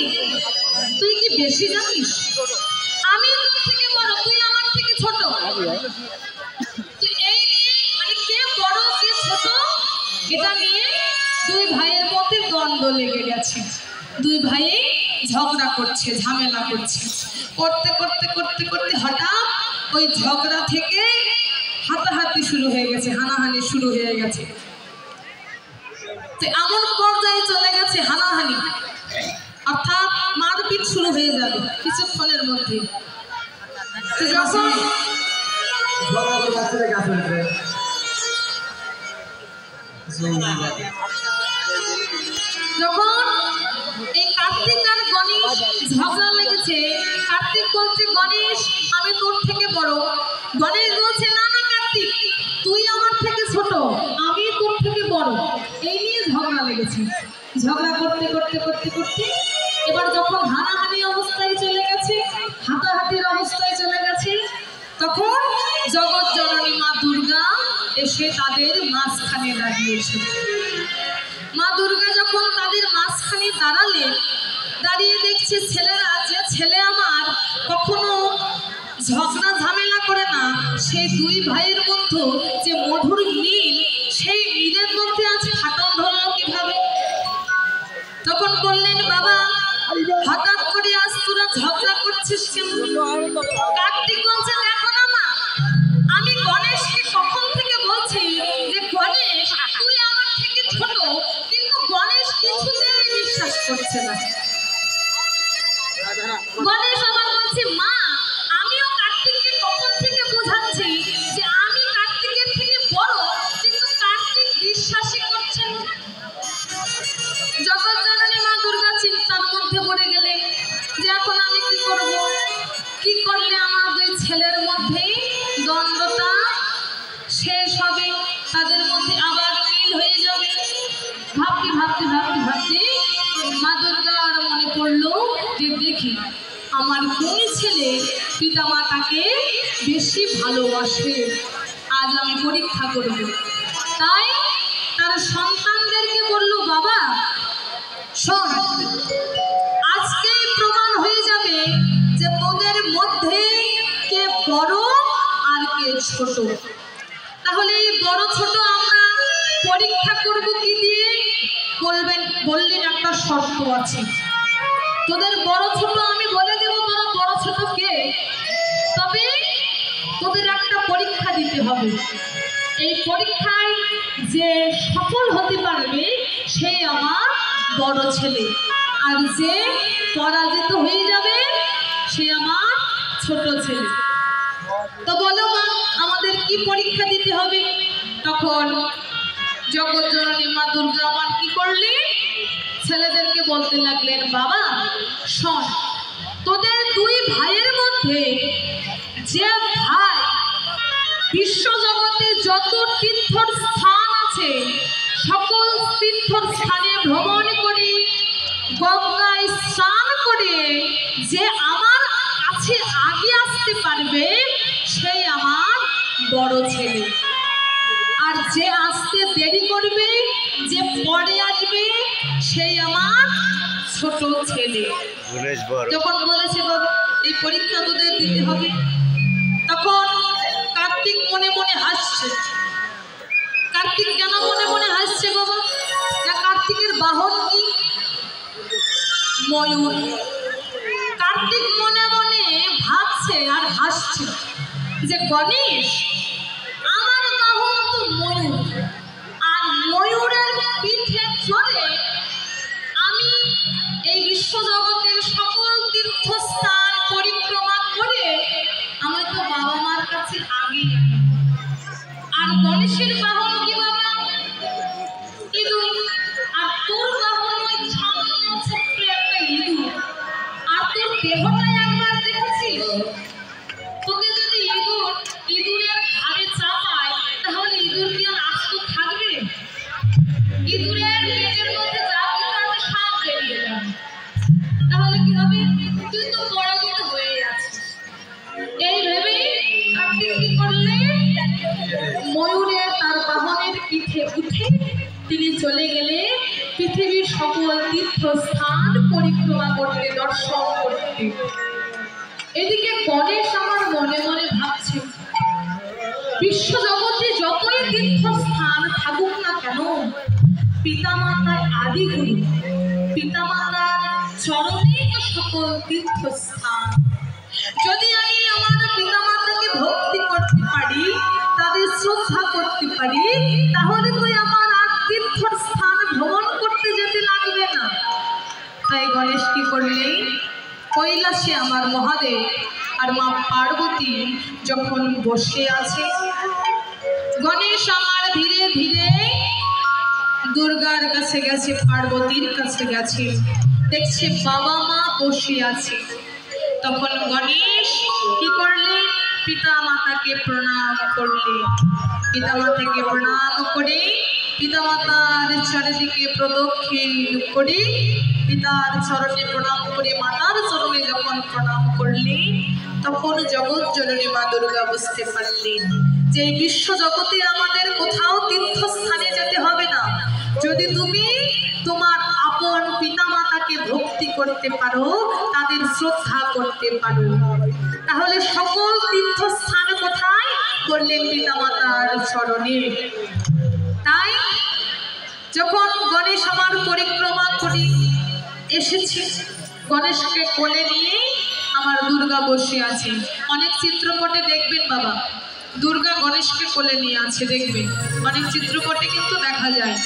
কার্তিক, তুই কি বেশি জানিস? আমি তোর থেকে বড়, তুই আমার থেকে ছোট। তুই এই মানে কে বড় কে ছোট এটা নিয়ে দুই ভাইয়ের মধ্যে দ্বন্দ্ব লেগে গেছে। দুই ভাই ঝগড়া করছে, ঝামেলা করছে। করতে করতে করতে করতে হঠাৎ ওই ঝগড়া থেকে হাতাহাতি শুরু হয়ে গেছে, হানাহানি শুরু হয়ে গেছে। এমন পর্যায়ে চলে গেছে হানাহানি, অর্থাৎ মারপিট শুরু হয়ে যাবে কিছুক্ষণের মধ্যে। যখন এই কার্তিক আর গণেশ ঝগড়া লেগেছে, কার্তিক বলছে গণেশ আমি তোর থেকে বড়, গণেশ বলছে না না কার্তিক তুই আমার থেকে ছোট, আমি তোর থেকে বড়। এই নিয়ে ঝগড়া লেগেছে। ঝগড়া করতে করতে করতে করতে এবার যখন হানাহানি অবস্থায় চলে গেছে, হাতাহাতির অবস্থায় চলে গেছে, তখন জগৎ জননী মা দুর্গা এসে তাদের মাঝখানে দাঁড়িয়েছে। মা দুর্গা যখন তাদের মাঝখানে দাঁড়ালেন, দাঁড়িয়ে দেখছে ছেলেরা, যে ছেলে আমার কখনো ঝগড়া ঝামেলা করে না, সেই দুই ভাইয়ের মধ্যে যে মধুর মিল, সেই মিলের মধ্যে আজ ফাটল ধরল কিভাবে? তখন বললেন বাবা হঠাৎ করে আজ তোরা ঝগড়া করছিস কেমন? কার্তিক বলছে দেখো না মা, আমি গণেশকে কখন থেকে বলছি যে গণেশ তুই আমার থেকে ছোট, কিন্তু গণেশ কিছুতেই বিশ্বাস করছে না। গণেশ আবার বলছে মা আমিও কার্তিককে কখন থেকে বোঝাচ্ছি যে আমি কার্তিকের থেকে বড়, কিন্তু কার্তিক বিশ্বাসই করছে না। জগৎ জননী মা দুর্গা চিন্তার মধ্যে পড়ে গেলেন যে এখন আমি কি করব, কি করলে আমার দুই ছেলের মধ্যে দ্বন্দ্বটা শেষ হবে, তাদের মধ্যে আবার মিল হয়ে যাবে। ভাবতে ভাবতে ভাবতে ভাবতে মা দুর্গার মনে পড়লো যে দেখি আমার কোন ছেলে পিতামাতাকে বেশি ভালোবাসে, আজ আমি পরীক্ষা করব। তাই তার সন্তানদেরকে বলল বাবা শোন, আজকেই প্রমাণ হয়ে যাবে যে তোদের মধ্যে কে বড় আর কে ছোট। তাহলে এই বড় ছোট আমরা পরীক্ষা করব কি দিয়ে? বললেন একটা শর্ত আছে, তোদের বড় ছোট আমি বলে দেব তোরা বড় ছোট কে, তবে তোদের একটা পরীক্ষা দিতে হবে। এই পরীক্ষায় যে সফল হতে পারবে সেই আমার বড় ছেলে, আর যে পরাজিত হয়ে যাবে সে আমার ছোট ছেলে। তো বলো মা আমাদের কি পরীক্ষা দিতে হবে? তখন জগৎ জননী মা দুর্গা আবার কি করলেন? ছেলেদেরকে বলতে লাগলেন বাবা শোন, তোদের দুই ভাইয়ের মধ্যে যে ভাই বিশ্বজগতে যত তীর্থর স্থান আছে সকল তীর্থর স্থানে ভ্রমণ করে গঙ্গায় স্নান করে যে আমার কাছে আগে আসতে পারবে সেই আমার বড় ছেলে, আর যে আসতে দেরি করবে, যে পরে আসবে সেই আমার ছোট ছেলে। যখন বলেছে বাবা এই পরীক্ষা তোদের দিতে হবে, তখন কার্তিক মনে মনে হাসছে। কার্তিক কেন মনে মনে হাসছে বাবা? কার্তিকের বাহন কি? ময়ূর। কার্তিক মনে মনে ভাবছে আর হাসছে যে গণেশ আমার বাহন তো ময়ূর, আর ময়ূরের পিঠে চড়ে আমি এই বিশ্বজগতের সকল তীর্থস্থান পরিক্রমা করে আমি তো বাবা মার কাছে আগে। আর গণেশের বাহন কি বাবা? ইঁদুর। আর তোর বাহন ওই ছান্ন ছোট্ট একটা ইঁদুর। আর তোর দেহটাই একবার দেখেছিস? তোকে যদি ইঁদুরের ঘাড়ে চাপায় তাহলে ইঁদুর কি আর আস্ত থাকবে? ইঁদুরের পেটের মধ্যে যা কিছু আছে সব বেরিয়ে যাবে। তাহলে কি হবে? তুই তো পরাজিত হয়ে আছিস। এই ভেবে কার্তিক কি করলে? ময়ূরে তার বাহনের পিঠে উঠে তিনি চলে গেলে পৃথিবীর সকল তীর্থস্থান পরিক্রমা করতে থেকে। এদিকে গণেশ আমার মনে মনে ভাবছে, বিশ্ব জগতে যতই তীর্থস্থান থাকুক না কেন, পিতামাতার আদি গুরু, পিতামাতার চরণেই তো সকল তীর্থস্থান। যদি আমি আমার পিতামাতাকে ভক্তি করতে পারি, তাদের শ্রদ্ধা করতে পারি, তাহলে তো আমার আর তীর্থস্থান ভ্রমণ করতে যেতে লাগবে না। তাই গণেশ কি করলেন, কৈলাসে আমার মহাদেব আর মা পার্বতী যখন বসে আছে, গণেশ আমার ধীরে ধীরে দুর্গার কাছে গেছে, পার্বতীর কাছে গেছে, দেখছে বাবা মা বসে আছে। তখন গণেশ কি করলেন, পিতা মাতাকে প্রণাম করলেন। পিতা মাতাকে প্রণাম করে পিতা মাতার চারিদিকে প্রদক্ষিণ করে পিতার চরণে প্রণাম করে মাতার চরণে যখন প্রণাম করলেন, তখন জগৎ জননী মা দুর্গা বুঝতে পারলেন যে বিশ্ব জগতে আমাদের কোথাও তীর্থস্থানে যেতে হবে না। যদি তুমি তোমার আপন পিতা মাতাকে ভক্তি করতে পারো, তাদের শ্রদ্ধা করতে পারো, তাহলে সকল তীর্থস্থান কোথায় করলেন, পিতা মাতার চরণে। তাই যখন গণেশ আমার পরিক্রমা করে এসেছে, গণেশকে কোলে নিয়ে আমার দুর্গা বসে আছে। অনেক চিত্রপটে দেখবেন বাবা, দুর্গা গণেশকে কোলে নিয়ে আছে, দেখবেন অনেক চিত্রপটে কিন্তু দেখা যায়।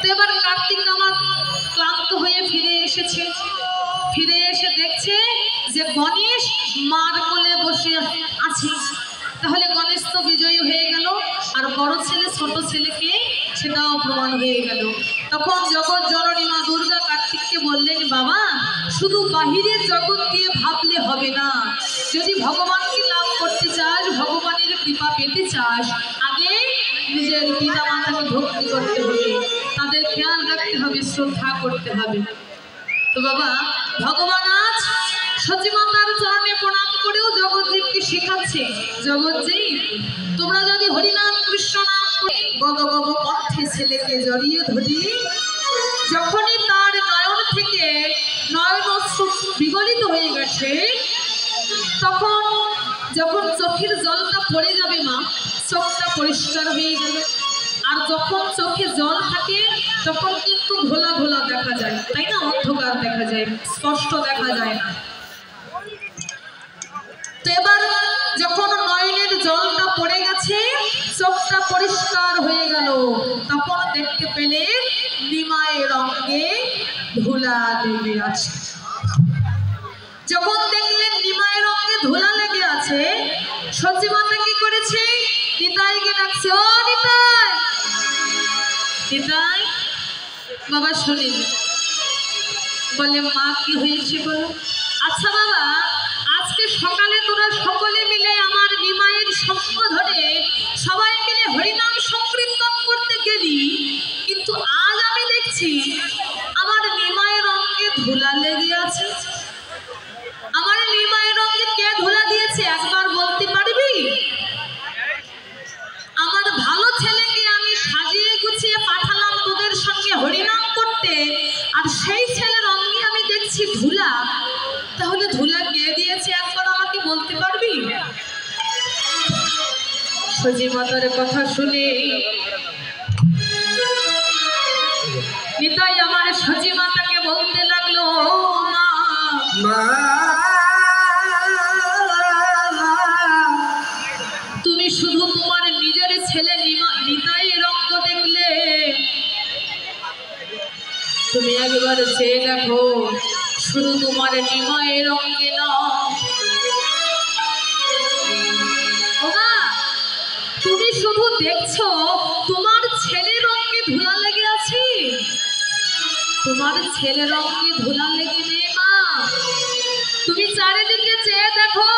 তো এবার কার্তিক আমার ক্লান্ত হয়ে ফিরে এসেছে, ফিরে এসে দেখছে যে গণেশ মার কোলে বসে আছে। তাহলে গণেশ তো বিজয়ী হয়ে গেল, আর বড় ছেলে ছোট ছেলেকে সেটাও প্রমাণ হয়ে গেল। তখন জগৎ জননী মা দুর্গা কার্তিককে বললেন, বাবা শুধু বাহিরের জগৎ দিয়ে ভাবলে হবে না, যদি ভগবানকে লাভ করতে চাস, ভগবানের কৃপা পেতে চাস, আগে নিজের পিতা মাতাকে ভক্তি করতে হবে, তাদের খেয়াল রাখতে হবে, শ্রদ্ধা করতে হবে। তো বাবা ভগবান আজ সতী মাতার চরণে প্রণাম করেও জগৎজীবকে শেখাচ্ছে, জগৎজীব তোমরা যদি হরিনাম কৃষ্ণ নাম করে গগ গগ কণ্ঠে ছেলেকে জড়িয়ে ধরি, যখনই তার নয়ন থেকে নয়ন অশ্রু বিগলিত হয়ে গেছে, তখন যখন চোখের জলটা পড়ে যাবে মা, চোখটা পরিষ্কার হয়ে গেল। আর যখন চোখে জল থাকে তখন কিন্তু ঘোলা ঘোলা দেখা যায়, তাই না, অন্ধকার দেখা যায়, স্পষ্ট দেখা যায় না। তো এবার যখন নয়নের জলটা পড়ে গেছে, চোখটা পরিষ্কার হয়ে গেল, তখন দেখতে পেলে নিমায়ের রঙে ধুলা লেগে আছে। যখন দেখলেন নিমায়ের রঙে ধুলা লেগে আছে, সতী মাতা কি করেছে, নিতাইকে ডাকছে, ও নিতাই, নিতাই বাবা শুনিল। বলে মা কি হয়েছে বলো। আচ্ছা বাবা, আজকে সকালে তোরা সকলে মিলে আমার নিমায়ের সঙ্গ ধরে সবাই মিলে হরিনাম সংকীর্তন করতে গেলি, কিন্তু আজ আমি দেখছি আমার নিমায়ের রঙে ধুলা লেগে আছে। আমার নিমায়ের রঙে কে ধুলা দিয়েছে একবার বলতে পারবি? আমার ভালো ছেলেকে আমি সাজিয়ে গুছিয়ে পাঠালাম তোদের সঙ্গে হরিনাম করতে, আর সেই ছেলের রঙে আমি দেখছি ধুলা। তাহলে ধুলা কে দিয়েছে একবার আমাকে বলতে পারবি? সতী মাতার কথা শুনে নিতাই আমার সতী মাতাকে বলতে লাগলো, মা তুমি শুধু তোমার নিজের ছেলে নিতাই রঙ্গ দেখলে, তুমি একবার চেয়ে দেখো, শুধু তোমার নিমায়ের রঙে না, তুমি শুধু দেখছো তোমার ছেলের রঙে ধুলা লেগে আছে, তোমার ছেলের রঙে ধুলা লেগে নেই মা, তুমি চারিদিকে চেয়ে দেখো,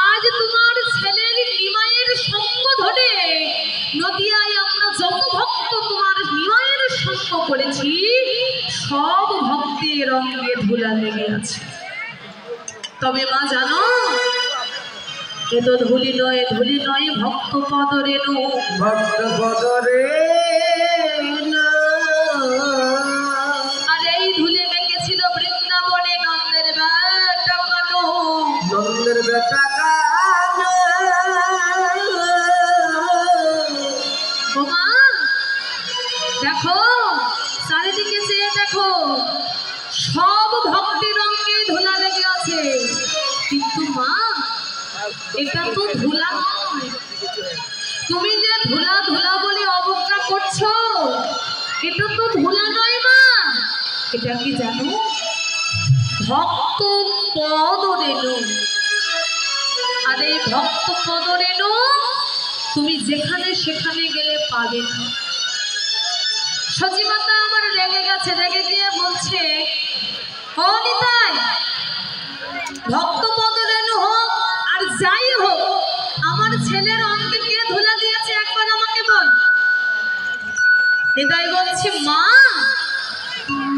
আজ তোমার ছেলের নিমায়ের সঙ্গ ধরে নদিয়ায় আমরা যত ভক্ত তোমার নিমায়ের সঙ্গ করেছি, সব ভক্তের রঙে ধুলা লেগে আছে। তবে মা জানো, এ তো ধুলি নয়, ধুলি নয় ভক্ত পদরে নো, ভক্ত পদরে আর এই ধুলে মেখেছিল বৃন্দাবন দেখো সব ভক্তির অঙ্গে ধুলা লেগে আছে, কিন্তু মা এটা তো ধুলা নয়। তুমি যে ধুলা ধুলা বলে অবজ্ঞা করছো, এটা তো ধুলা নয় মা। এটা কি জানো? ভক্ত পদ রেণু। আর এই ভক্ত পদ রেণু তুমি যেখানে সেখানে গেলে পাবে না। সচিমাতা আমার রেগে গেছে, রেগে গিয়ে বলছে, ও নিতাই, ভক্ত পদ রেণু হোক আর যাই হোক, আমার ছেলের অঙ্গে কে ধুলা দিয়েছে একবার আমাকে বল। নিতাই বলছে, মা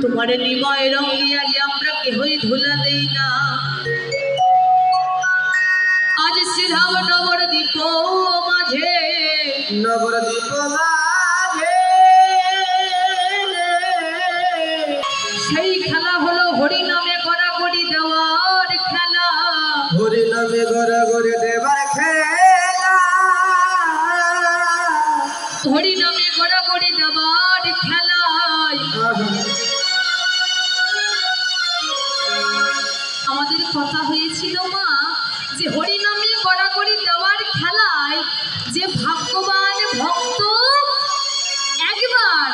তোমার নিময় রঙে আজ আমরা কেহই ধুলা দেই না। আজ শ্রীধাম নবদ্বীপ মাঝে, নবদ্বীপ মাঝে সেই খেলা হলো হরি নামে গড়াগড়ি দেওয়ার খেলা। হরি নামে গড়াগড়ি দেবার খেলা, হরি নামে গড়াগড়ি দেওয়ার খেলায় আমাদের কথা হয়েছিল মা, যে হরি নামে গড়াগড়ি দেওয়ার খেলায় যে ভাগ্যবান ভক্ত একবার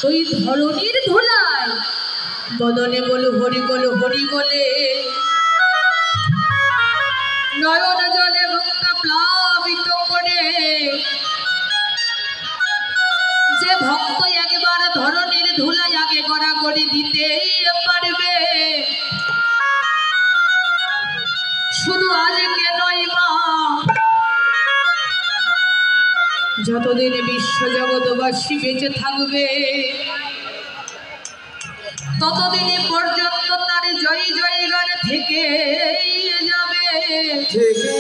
ওই ধরণীর ধুলায় বদনে বলো হরি বলো হরি বলে নয়ন জলে ভক্ত প্লাবিত করে, যে ভক্ত একবার ধরণীর ধুলায় আগে গড়াগড়ি দিতে পারবে, শুধু আজকে নয় মা, যতদিন বিশ্ব জগৎবাসী বেঁচে থাকবে ততদিন পর্যন্ত তার জয় জয় গান থেকে যাবে। থেকে